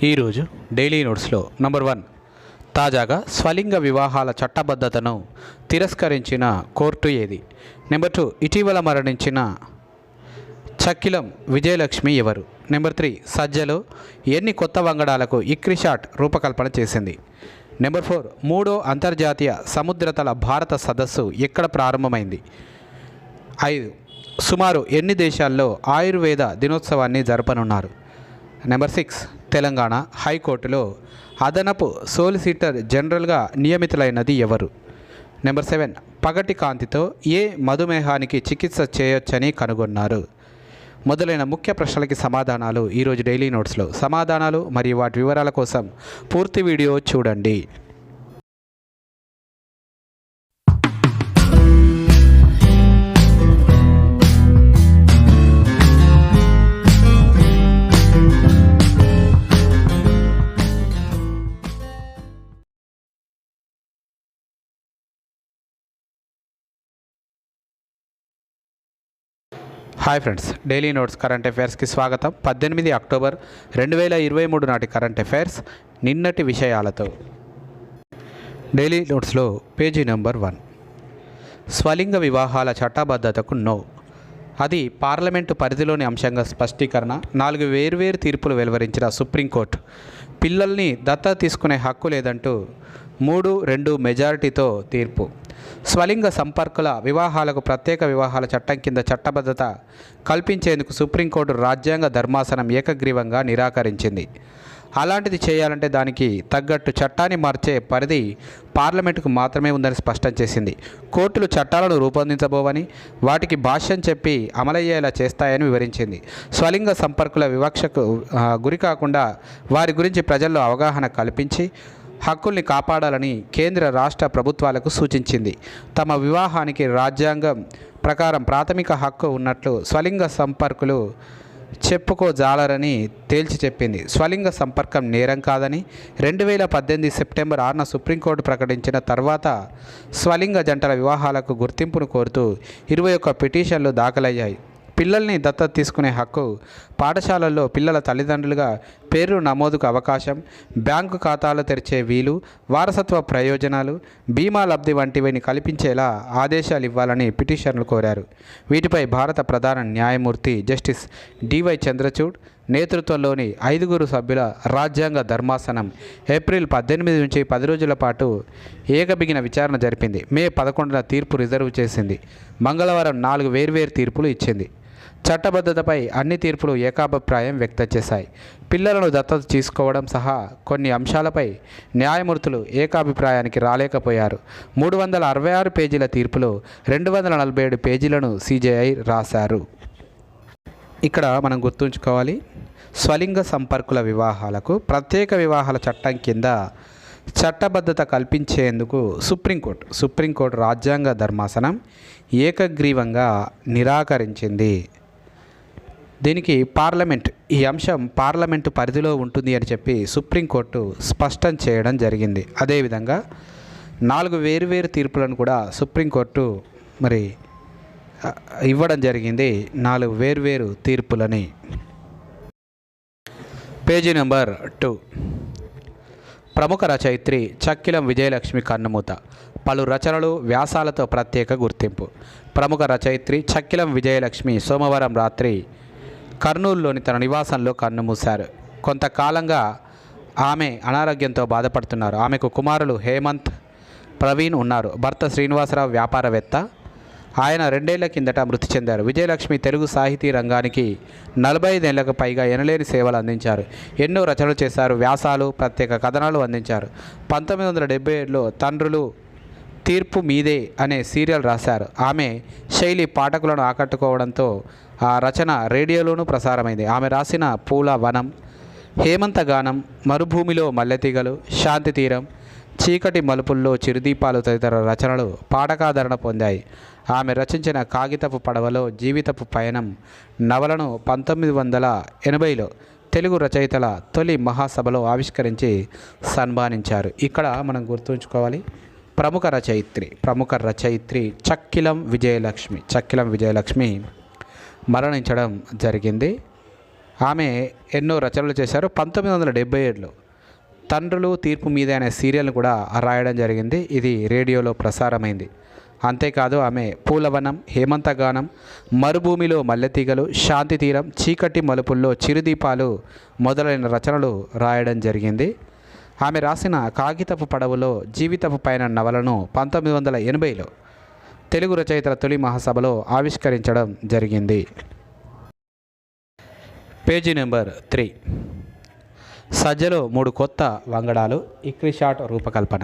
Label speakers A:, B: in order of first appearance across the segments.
A: ఈరోజు daily నోట్స్లో number 1 తాజాగా స్వలింగ వివాహాల చట్టబద్ధతను తిరస్కరించిన కోర్టు ఏది? నెంబర్ 2 ఇటీవల మరణించిన చక్కిలం విజయలక్ష్మి ఎవరు? నెంబర్ 3 సజ్జలో ఎన్ని కొత్త వంగడాలకు ఇక్రిషాట్ రూపకల్పన చేసింది? నెంబర్ 4 మూడో అంతర్జాతీయ సముద్రతల భారత సదస్సు ఎక్కడ ప్రారంభమైంది? 5 సుమారు ఎన్ని దేశాల్లో ఆయుర్వేద దినోత్సవాన్ని జరపనున్నారు? నెంబర్ 6 తెలంగాణ హైకోర్టులో అదనపు సోలిసిటర్ జనరల్గా నియమితులైనది ఎవరు? నెంబర్ 7 పగటి కాంతితో ఏ మధుమేహానికి చికిత్స చేయొచ్చని కనుగొన్నారు? మొదలైన ముఖ్య ప్రశ్నలకి సమాధానాలు ఈరోజు డైలీ నోట్స్లో. సమాధానాలు మరియు వాటి వివరాల కోసం పూర్తి వీడియో చూడండి. Hi friends, daily notes current అఫైర్స్కి స్వాగతం. 18 అక్టోబర్ 2023 నాటి కరెంట్ అఫైర్స్ నిన్నటి విషయాలతో. డైలీ నోట్స్లో పేజీ నెంబర్ 1 స్వలింగ వివాహాల చట్టబద్ధతకు నో. అది పార్లమెంటు పరిధిలోని అంశంగా స్పష్టీకరణ. 4 వేర్వేరు తీర్పులు వెలువరించిన సుప్రీంకోర్టు పిల్లల్ని దత్తత తీసుకునే హక్కు లేదంటూ 3-2 మెజారిటీతో తీర్పు. స్వలింగ సంపర్కుల వివాహాలకు ప్రత్యేక వివాహాల చట్టం కింద చట్టబద్ధత కల్పించేందుకు సుప్రీంకోర్టు రాజ్యాంగ ధర్మాసనం ఏకగ్రీవంగా నిరాకరించింది. అలాంటిది చేయాలంటే దానికి తగ్గట్టు చట్టాన్ని మార్చే పరిధి పార్లమెంటుకు మాత్రమే ఉందని స్పష్టం చేసింది. కోర్టులు చట్టాలను రూపొందించబోవని, వాటికి భాష్యం చెప్పి అమలయ్యేలా చేస్తాయని వివరించింది. స్వలింగ సంపర్కుల వివక్షకు గురి కాకుండా వారి గురించి ప్రజల్లో అవగాహన కల్పించి హక్కుల్ని కాపాడాలని కేంద్ర రాష్ట్ర ప్రభుత్వాలకు సూచించింది. తమ వివాహానికి రాజ్యాంగం ప్రకారం ప్రాథమిక హక్కు ఉన్నట్లు స్వలింగ సంపర్కులు చెప్పుకోజాలరని తేల్చి చెప్పింది. స్వలింగ సంపర్కం నేరం కాదని 2018 సెప్టెంబర్ 6న సుప్రీంకోర్టు ప్రకటించిన తర్వాత స్వలింగ జంటల వివాహాలకు గుర్తింపును కోరుతూ 21 పిటిషన్లు దాఖలయ్యాయి. పిల్లల్ని దత్తత తీసుకునే హక్కు, పాఠశాలల్లో పిల్లల తల్లిదండ్రులుగా పేరు నమోదుకు అవకాశం, బ్యాంకు ఖాతాలు తెరిచే వీలు, వారసత్వ ప్రయోజనాలు, బీమా లబ్ధి వంటివిని కల్పించేలా ఆదేశాలు ఇవ్వాలని పిటిషన్లు కోరారు. వీటిపై భారత ప్రధాన న్యాయమూర్తి జస్టిస్ డివై చంద్రచూడ్ నేతృత్వంలోని 5 సభ్యుల రాజ్యాంగ ధర్మాసనం ఏప్రిల్ 18 నుంచి 10 రోజుల పాటు ఏకబిగిన విచారణ జరిపింది. మే 11న తీర్పు రిజర్వ్ చేసింది. మంగళవారం 4 వేర్వేరు తీర్పులు ఇచ్చింది. చట్టబద్ధతపై అన్ని తీర్పులు ఏకాభిప్రాయం వ్యక్తం చేశాయి. పిల్లలను దత్తత తీసుకోవడం సహా కొన్ని అంశాలపై న్యాయమూర్తులు ఏకాభిప్రాయానికి రాలేకపోయారు. 366 పేజీల తీర్పులో 247 పేజీలను సిజేఐ రాశారు. ఇక్కడ మనం గుర్తుంచుకోవాలి, స్వలింగ సంపర్కుల వివాహాలకు ప్రత్యేక వివాహాల చట్టం కింద చట్టబద్ధత కల్పించేందుకు సుప్రీంకోర్టు రాజ్యాంగ ధర్మాసనం ఏకగ్రీవంగా నిరాకరించింది. దీనికి ఈ అంశం పార్లమెంటు పరిధిలో ఉంటుంది అని చెప్పి సుప్రీంకోర్టు స్పష్టం చేయడం జరిగింది. అదేవిధంగా 4 వేర్వేరు తీర్పులను కూడా సుప్రీంకోర్టు ఇవ్వడం జరిగింది. 4 వేర్వేరు తీర్పులని. పేజీ నెంబర్ 2 ప్రముఖ రచయిత్రి చక్కిలం విజయలక్ష్మి కన్నుమూత. పలు రచనలు, వ్యాసాలతో ప్రత్యేక గుర్తింపు. ప్రముఖ రచయిత్రి చక్కిలం విజయలక్ష్మి సోమవారం రాత్రి కర్నూలులోని తన నివాసంలో కన్నుమూశారు. కొంతకాలంగా ఆమె అనారోగ్యంతో బాధపడుతున్నారు. ఆమెకు కుమారులు హేమంత్, ప్రవీణ్ ఉన్నారు. భర్త శ్రీనివాసరావు వ్యాపారవేత్త. ఆయన 2 ఏళ్ల కిందట మృతి చెందారు. విజయలక్ష్మి తెలుగు సాహితీ రంగానికి 45 ఏళ్లకు పైగా ఎనలేని సేవలు అందించారు. ఎన్నో రచనలు చేశారు. వ్యాసాలు, ప్రత్యేక కథనాలు అందించారు. 1977లో తండ్రులు తీర్పు మీదే అనే సీరియల్ రాశారు. ఆమె శైలి పాఠకులను ఆకట్టుకోవడంతో ఆ రచన రేడియోలోనూ ప్రసారమైంది. ఆమె రాసిన పూల వనం, హేమంత గానం, మరుభూమిలో మల్లెతీగలు, శాంతి తీరం, చీకటి మలుపుల్లో చిరుదీపాలు తదితర రచనలు పాఠకాదరణ పొందాయి. ఆమె రచించిన కాగితపు పడవలో జీవితపు పయనం నవలను 1980లో తెలుగు రచయితల తొలి మహాసభలో ఆవిష్కరించి సన్మానించారు. ఇక్కడ మనం గుర్తుంచుకోవాలి, ప్రముఖ రచయిత్రి చక్కిలం విజయలక్ష్మి మరణించడం జరిగింది. ఆమె ఎన్నో రచనలు చేశారు. 1977లో తండ్రులు తీర్పు మీద అనే సీరియల్ను కూడా రాయడం జరిగింది. ఇది రేడియోలో ప్రసారమైంది. అంతేకాదు ఆమె పూలవనం, హేమంతగానం, మరుభూమిలో మల్లెతీగలు, శాంతి తీరం, చీకటి మలుపుల్లో చిరుదీపాలు మొదలైన రచనలు రాయడం జరిగింది. ఆమె రాసిన కాగితపు పడవలో జీవితపు పైన నవలను 1980లో తెలుగు రచయితల తొలి మహాసభలో ఆవిష్కరించడం జరిగింది. Page number 3. సజ్జలో 3 కొత్త వంగడాలు. ఇక్రిషాట్ రూపకల్పన.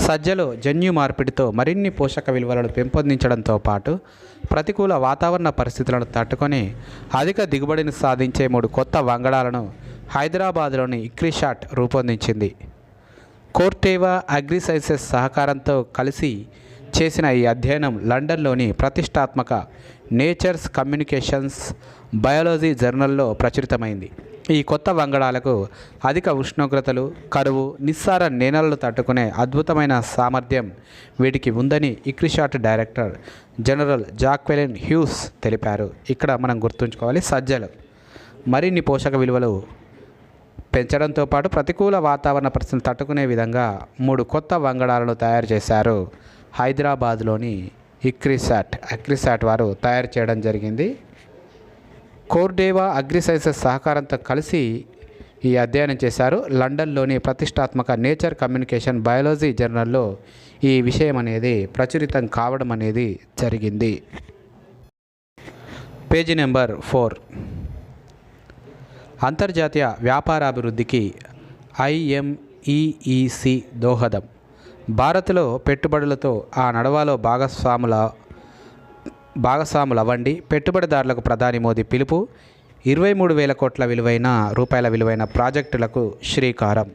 A: సజ్జలో జన్యు మార్పిడితో మరిన్ని పోషక విలువలను పెంపొందించడంతో పాటు ప్రతికూల వాతావరణ పరిస్థితులను తట్టుకొని అధిక దిగుబడిని సాధించే 3 కొత్త వంగడాలను హైదరాబాద్లోని ఇక్రిషాట్ రూపొందించింది. కోర్టేవా అగ్రిసైన్సెస్ సహకారంతో కలిసి చేసిన ఈ అధ్యయనం లండన్లోని ప్రతిష్టాత్మక నేచర్స్ కమ్యూనికేషన్స్ బయాలజీ జర్నల్లో ప్రచురితమైంది. ఈ కొత్త వంగడాలకు అధిక ఉష్ణోగ్రతలు, కరువు, నిస్సార నేలలను తట్టుకునే అద్భుతమైన సామర్థ్యం వీటికి ఉందని ఇక్రిషాట్ డైరెక్టర్ జనరల్ జాక్వెలిన్ హ్యూస్ తెలిపారు. ఇక్కడ మనం గుర్తుంచుకోవాలి, సజ్జలు మరిన్ని పోషక విలువలు పెంచడంతో పాటు ప్రతికూల వాతావరణ పరిస్థితులను తట్టుకునే విధంగా 3 కొత్త వంగడాలను తయారు చేశారు. హైదరాబాద్లోని ఇక్రిసాట్ వారు తయారు చేయడం జరిగింది. కోర్డేవా అగ్రిసైన్సెస్ సహకారంతో కలిసి ఈ అధ్యయనం చేశారు. లండన్లోని ప్రతిష్టాత్మక నేచర్ కమ్యూనికేషన్ బయాలజీ జర్నల్లో ఈ విషయం అనేది ప్రచురితం కావడం అనేది జరిగింది. Page number 4. అంతర్జాతీయ వ్యాపారాభివృద్ధికి IMEEC దోహదం. భారత్లో పెట్టుబడులతో ఆ నడవాలో భాగస్వాములవ్వండి. పెట్టుబడిదారులకు ప్రధాని మోదీ పిలుపు. 23,000 కోట్ల రూపాయల విలువైన ప్రాజెక్టులకు శ్రీకారం.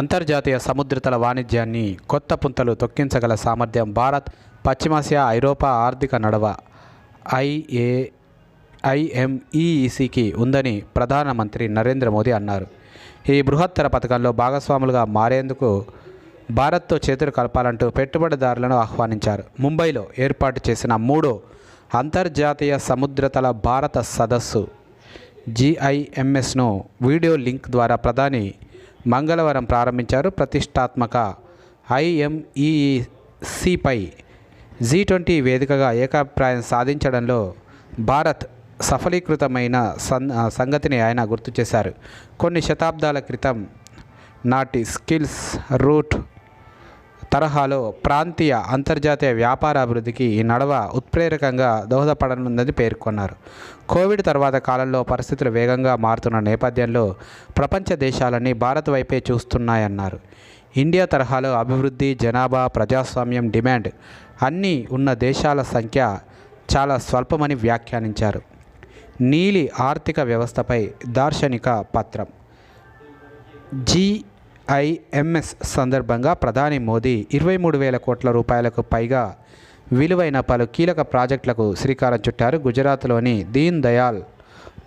A: అంతర్జాతీయ సముద్రతల వాణిజ్యాన్ని కొత్త పుంతలు తొక్కించగల సామర్థ్యం భారత్, పశ్చిమాసియా, ఐరోపా ఆర్థిక నడవ IMEECకి ఉందని ప్రధానమంత్రి నరేంద్ర మోదీ అన్నారు. ఈ బృహత్తర పథకంలో భాగస్వాములుగా మారేందుకు భారత్తో చేతులు కలపాలంటూ పెట్టుబడిదారులను ఆహ్వానించారు. ముంబైలో ఏర్పాటు చేసిన 3వ అంతర్జాతీయ సముద్రతల భారత సదస్సు GIMSను వీడియో లింక్ ద్వారా ప్రధాని మంగళవారం ప్రారంభించారు. ప్రతిష్టాత్మక IMEECపై G20 వేదికగా ఏకాభిప్రాయం సాధించడంలో భారత్ సఫలీకృతమైన సంగతిని ఆయన గుర్తు చేశారు. కొన్ని శతాబ్దాల క్రితం నాటి స్కిల్స్ రూట్ తరహాలో ప్రాంతీయ అంతర్జాతీయ వ్యాపార అభివృద్ధికి ఈ నడవ ఉత్ప్రేరకంగా దోహదపడనుందని పేర్కొన్నారు. కోవిడ్ తర్వాత కాలంలో పరిస్థితులు వేగంగా మారుతున్న నేపథ్యంలో ప్రపంచ దేశాలన్నీ భారత్ వైపే చూస్తున్నాయన్నారు. ఇండియా తరహాలో అభివృద్ధి, జనాభా, ప్రజాస్వామ్యం, డిమాండ్ అన్నీ ఉన్న దేశాల సంఖ్య చాలా స్వల్పమని వ్యాఖ్యానించారు. నీలి ఆర్థిక వ్యవస్థపై దార్శనిక పత్రం. GIMS సందర్భంగా ప్రధాని మోదీ 23,000 కోట్ల రూపాయలకు పైగా విలువైన పలు కీలక ప్రాజెక్టులకు శ్రీకారం చుట్టారు. గుజరాత్లోని దీన్ దయాల్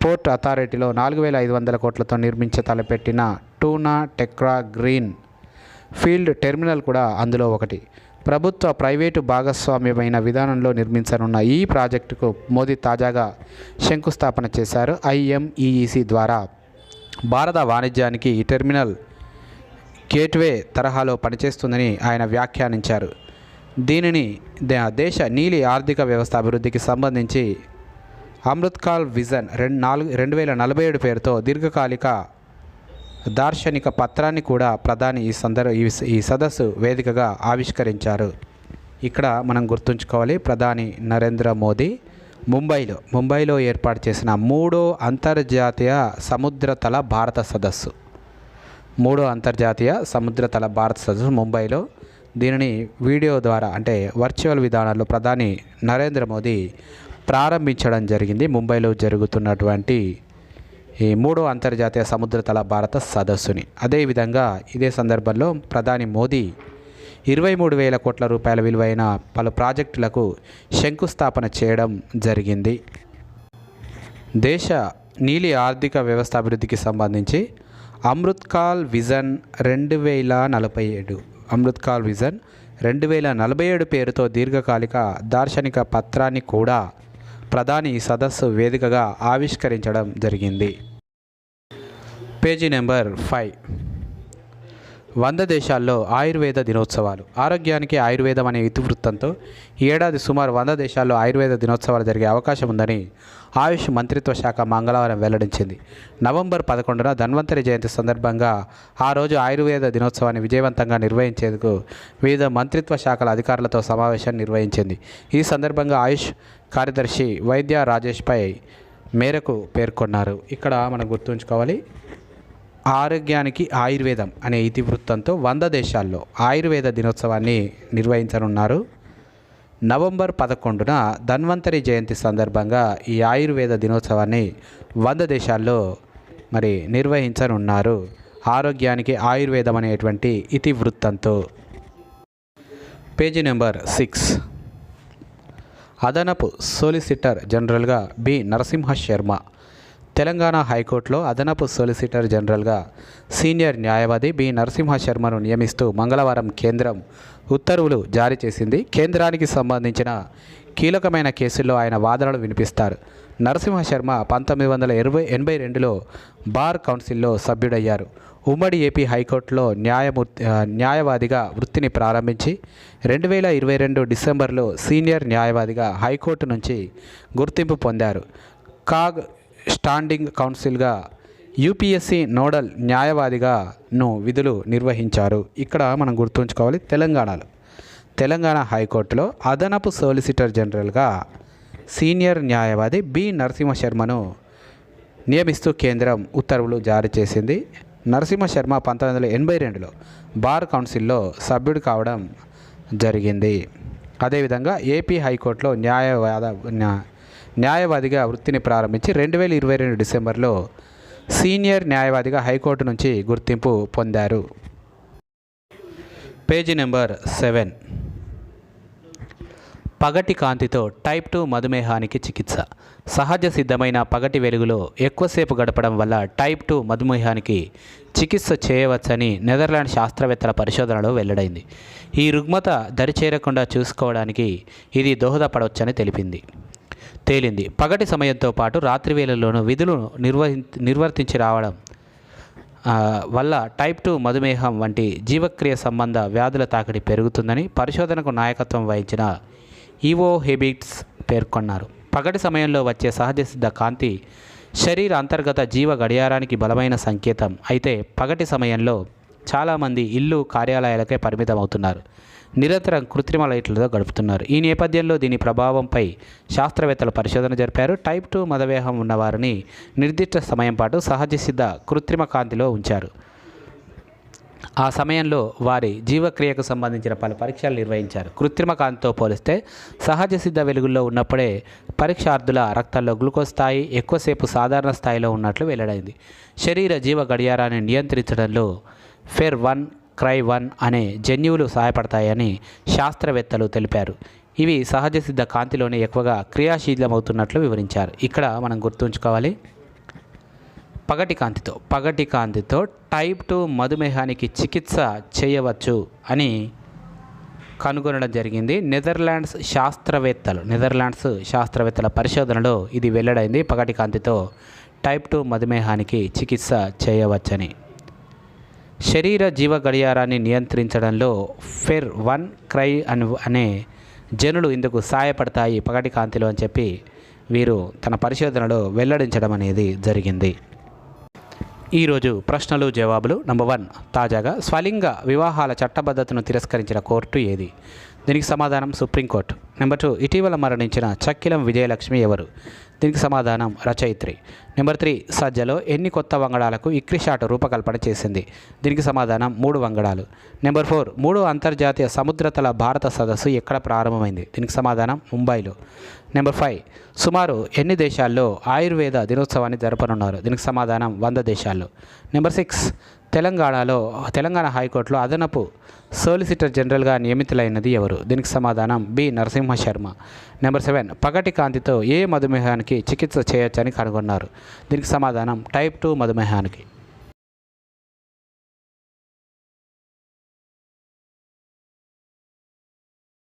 A: పోర్ట్ అథారిటీలో 4,500 కోట్లతో నిర్మించ తలపెట్టిన టూనా టెక్రా గ్రీన్ ఫీల్డ్ టెర్మినల్ కూడా అందులో ఒకటి. ప్రభుత్వ ప్రైవేటు భాగస్వామ్యమైన విధానంలో నిర్మించనున్న ఈ ప్రాజెక్టుకు మోదీ తాజాగా శంకుస్థాపన చేశారు. IMEEC ద్వారా భారత వాణిజ్యానికి ఈ టెర్మినల్ గేట్వే తరహాలో పనిచేస్తుందని ఆయన వ్యాఖ్యానించారు. దీనిని దేశ నీలి ఆర్థిక వ్యవస్థ అభివృద్ధికి సంబంధించి అమృత్కాల్ విజన్ 2047 పేరుతో దీర్ఘకాలిక దార్శనిక పత్రాన్ని కూడా ప్రధాని ఈ సదస్సు వేదికగా ఆవిష్కరించారు. ఇక్కడ మనం గుర్తుంచుకోవాలి, ప్రధాని నరేంద్ర మోదీ ముంబైలో ఏర్పాటు చేసిన 3వ అంతర్జాతీయ సముద్రతల భారత సదస్సు ముంబైలో దీనిని వీడియో ద్వారా అంటే వర్చువల్ విధానంలో ప్రధాని నరేంద్ర మోదీ ప్రారంభించడం జరిగింది. ముంబైలో జరుగుతున్నటువంటి ఈ 3వ అంతర్జాతీయ సముద్రతల భారత సదస్సుని. అదేవిధంగా ఇదే సందర్భంలో ప్రధాని మోదీ 23,000 కోట్ల రూపాయల విలువైన పలు ప్రాజెక్టులకు శంకుస్థాపన చేయడం జరిగింది. దేశ నీలి ఆర్థిక వ్యవస్థ అభివృద్ధికి సంబంధించి అమృత్కాల్ విజన్ 2047 పేరుతో దీర్ఘకాలిక దార్శనిక పత్రాన్ని కూడా ప్రధాని ఈ సదస్సు వేదికగా ఆవిష్కరించడం జరిగింది. Page number 5. 100 దేశాల్లో ఆయుర్వేద దినోత్సవాలు. ఆరోగ్యానికి ఆయుర్వేదం అనే ఇతివృత్తంతో ఈ ఏడాది సుమారు 100 దేశాల్లో ఆయుర్వేద దినోత్సవాలు జరిగే అవకాశం ఉందని ఆయుష్ మంత్రిత్వ శాఖ మంగళవారం వెల్లడించింది. నవంబర్ 11న ధన్వంతరి జయంతి సందర్భంగా ఆ రోజు ఆయుర్వేద దినోత్సవాన్ని విజయవంతంగా నిర్వహించేందుకు వివిధ మంత్రిత్వ శాఖల అధికారులతో సమావేశాన్ని నిర్వహించింది. ఈ సందర్భంగా ఆయుష్ కార్యదర్శి వైద్య రాజేష్ పై మేరకు పేర్కొన్నారు. ఇక్కడ మనం గుర్తుంచుకోవాలి, ఆరోగ్యానికి ఆయుర్వేదం అనే ఇతివృత్తంతో 100 దేశాల్లో ఆయుర్వేద దినోత్సవాన్ని నిర్వహించనున్నారు. నవంబర్ 11న ధన్వంతరి జయంతి సందర్భంగా ఈ ఆయుర్వేద దినోత్సవాన్ని 100 దేశాల్లో నిర్వహించనున్నారు. ఆరోగ్యానికి ఆయుర్వేదం అనేటువంటి ఇతివృత్తంతో. Page number 6. అదనపు సోలిసిటర్ జనరల్గా బి నరసింహ శర్మ. తెలంగాణ హైకోర్టులో అదనపు సోలిసిటర్ జనరల్గా సీనియర్ న్యాయవాది బి నరసింహ శర్మను నియమిస్తూ మంగళవారం కేంద్రం ఉత్తర్వులు జారీ చేసింది. కేంద్రానికి సంబంధించిన కీలకమైన కేసుల్లో ఆయన వాదనలు వినిపిస్తారు. నరసింహ శర్మ 1982లో బార్ కౌన్సిల్లో సభ్యుడయ్యారు. ఉమ్మడి ఏపీ హైకోర్టులో న్యాయవాదిగా వృత్తిని ప్రారంభించి 2022 డిసెంబర్లో సీనియర్ న్యాయవాదిగా హైకోర్టు నుంచి గుర్తింపు పొందారు. కాగ్ స్టాండింగ్ కౌన్సిల్గా యూపీఎస్సీ నోడల్ న్యాయవాదిగాను విధులు నిర్వహించారు. ఇక్కడ మనం గుర్తుంచుకోవాలి, తెలంగాణ హైకోర్టులో అదనపు సోలిసిటర్ జనరల్గా సీనియర్ న్యాయవాది బి నరసింహ శర్మను నియమిస్తూ కేంద్రం ఉత్తర్వులు జారీ చేసింది. నరసింహ శర్మ 1982లో బార్ కౌన్సిల్లో సభ్యుడు కావడం జరిగింది. అదేవిధంగా ఏపీ హైకోర్టులో న్యాయవాదిగా వృత్తిని ప్రారంభించి 2022 డిసెంబర్లో సీనియర్ న్యాయవాదిగా హైకోర్టు నుంచి గుర్తింపు పొందారు. Page number 7. పగటి కాంతితో టైప్ 2 మధుమేహానికి చికిత్స. సహజ సిద్ధమైన పగటి వెలుగులో ఎక్కువసేపు గడపడం వల్ల టైప్ 2 మధుమేహానికి చికిత్స చేయవచ్చని నెదర్లాండ్ శాస్త్రవేత్తల పరిశోధనలో వెల్లడైంది. ఈ రుగ్మత దరిచేరకుండా చూసుకోవడానికి ఇది దోహదపడవచ్చని తేలింది. పగటి సమయంతో పాటు రాత్రి వేళల్లోనూ విధులు నిర్వర్తించి రావడం వల్ల టైప్ 2 మధుమేహం వంటి జీవక్రియ సంబంధ వ్యాధుల తాకిడి పెరుగుతుందని పరిశోధనకు నాయకత్వం వహించిన ఈవో హెబిట్స్ పేర్కొన్నారు. పగటి సమయంలో వచ్చే సహజ సిద్ధ కాంతి శరీర అంతర్గత జీవ గడియారానికి బలమైన సంకేతం. అయితే పగటి సమయంలో చాలామంది ఇల్లు కార్యాలయాలకే పరిమితం అవుతున్నారు, నిరంతరం కృత్రిమ లైట్లతో గడుపుతున్నారు. ఈ నేపథ్యంలో దీని ప్రభావంపై శాస్త్రవేత్తలు పరిశోధన జరిపారు. టైప్ 2 మధుమేహం ఉన్నవారిని నిర్దిష్ట సమయం పాటు సహజ సిద్ధ కృత్రిమ కాంతిలో ఉంచారు. ఆ సమయంలో వారి జీవక్రియకు సంబంధించిన పలు పరీక్షలు నిర్వహించారు. కృత్రిమ కాంతితో పోలిస్తే సహజ సిద్ధ వెలుగుల్లో ఉన్నప్పుడే పరీక్షార్థుల రక్తంలో గ్లూకోజ్ స్థాయి ఎక్కువసేపు సాధారణ స్థాయిలో ఉన్నట్లు వెల్లడైంది. శరీర జీవ గడియారాన్ని నియంత్రించడంలో ఫెర్1, క్రై1 అనే జన్యువులు సహాయపడతాయని శాస్త్రవేత్తలు తెలిపారు. ఇవి సహజ సిద్ధ కాంతిలోనే ఎక్కువగా క్రియాశీలమవుతున్నట్లు వివరించారు. ఇక్కడ మనం గుర్తుంచుకోవాలి, పగటి కాంతితో టైప్ 2 మధుమేహానికి చికిత్స చేయవచ్చు అని కనుగొనడం జరిగింది. నెదర్లాండ్స్ శాస్త్రవేత్తల పరిశోధనలో ఇది వెల్లడైంది. పగటి కాంతితో టైప్ 2 మధుమేహానికి చికిత్స చేయవచ్చని. శరీర జీవ గడియారాన్ని నియంత్రించడంలో ఫెర్1, క్రై అనే జనులు ఇందుకు సహాయపడతాయి పగటి కాంతిలో అని చెప్పి వీరు తన పరిశోధనలో వెల్లడించడం అనేది జరిగింది. ఈరోజు ప్రశ్నలు జవాబులు. నంబర్ 1, తాజాగా స్వలింగ వివాహాల చట్టబద్ధతను తిరస్కరించిన కోర్టు ఏది? దీనికి సమాధానం సుప్రీంకోర్టు. నెంబర్ 2, ఇటీవల మరణించిన చక్కిలం విజయలక్ష్మి ఎవరు? దీనికి సమాధానం రచయిత్రి. నెంబర్ 3, సజ్జలో ఎన్ని కొత్త వంగడాలకు ఇక్రిషాట్ రూపకల్పన చేసింది? దీనికి సమాధానం 3 వంగడాలు. నెంబర్ 4, 3వ అంతర్జాతీయ సముద్రతల భారత సదస్సు ఎక్కడ ప్రారంభమైంది? దీనికి సమాధానం ముంబైలో. నెంబర్ 5, సుమారు ఎన్ని దేశాల్లో ఆయుర్వేద దినోత్సవాన్ని జరపనున్నారు? దీనికి సమాధానం 100 దేశాల్లో. నెంబర్ 6, తెలంగాణ హైకోర్టులో అదనపు సోలిసిటర్ జనరల్గా నియమితులైనది ఎవరు? దీనికి సమాధానం బి నరసింహ శర్మ. నెంబర్ 7, పగటి కాంతితో ఏ మధుమేహానికి చికిత్స చేయొచ్చని కనుగొన్నారు? దీనికి సమాధానం టైప్ 2 మధుమేహానికి.